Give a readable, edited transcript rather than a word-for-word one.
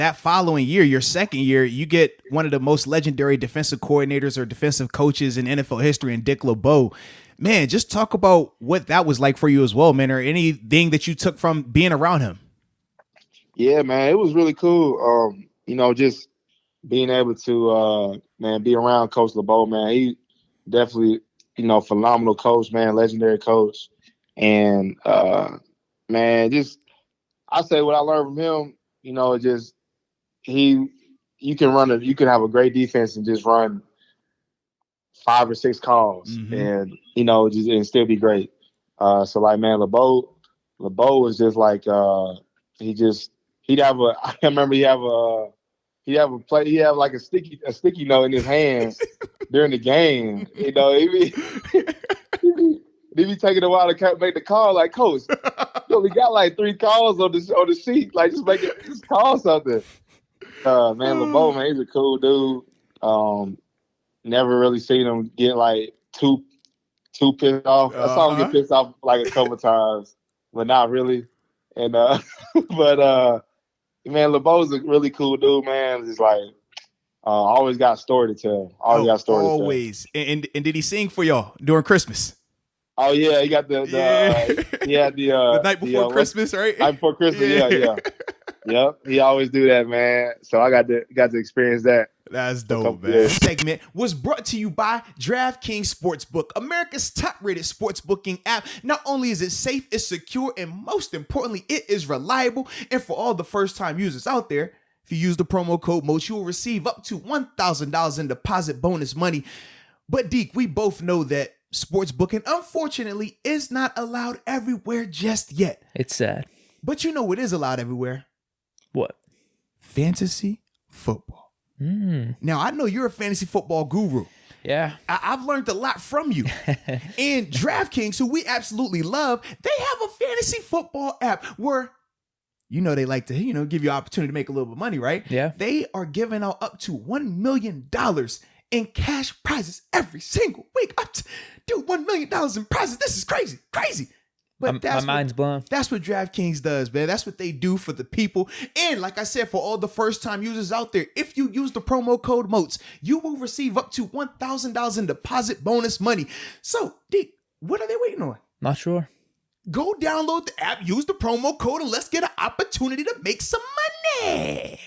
that following year, your second year, you get one of the most legendary defensive coordinators or defensive coaches in NFL history in Dick LeBeau. Man, just talk about what that was like for you as well, man, or anything that you took from being around him. Yeah, man, it was really cool. Just being able to, be around Coach LeBeau, man. He definitely, phenomenal coach, man, legendary coach. And, I say what I learned from him, you can have a great defense and just run 5 or 6 calls and and still be great. LeBeau was just like he'd have like a sticky note in his hands during the game. He'd be taking a while to make the call. Like, Coach, we got like 3 calls on the sheet. Like, just call something. LeBeau, man, he's a cool dude. Never really seen him get like too pissed off. I saw him get pissed off like a couple times, but not really. And LeBeau's a really cool dude, man. It's like always got a story to tell. Always. And did he sing for y'all during Christmas? Oh yeah, he got the night before Christmas, right? Night before Christmas, yeah. Yep, he always do that, man. So I got to experience that. That's dope, man. This segment was brought to you by DraftKings Sportsbook, America's top-rated sportsbooking app. Not only is it safe, it's secure, and most importantly, it is reliable. And for all the first-time users out there, if you use the promo code Moats, you will receive up to $1,000 in deposit bonus money. But Deke, we both know that sportsbooking, unfortunately, is not allowed everywhere just yet. It's sad. But you know what is allowed everywhere? What? Fantasy football. Now, I know you're a fantasy football guru. Yeah. I've learned a lot from you. And DraftKings, who we absolutely love, they have a fantasy football app where, they like to, give you an opportunity to make a little bit of money, right? Yeah. They are giving out up to $1 million in cash prizes every single week. Dude, $1 million in prizes. This is crazy. But my mind's blown. That's what DraftKings does, man. That's what they do for the people. And like I said, for all the first-time users out there, if you use the promo code Moats, you will receive up to $1,000 in deposit bonus money. So, Deke, what are they waiting on? Not sure. Go download the app, use the promo code, and let's get an opportunity to make some money.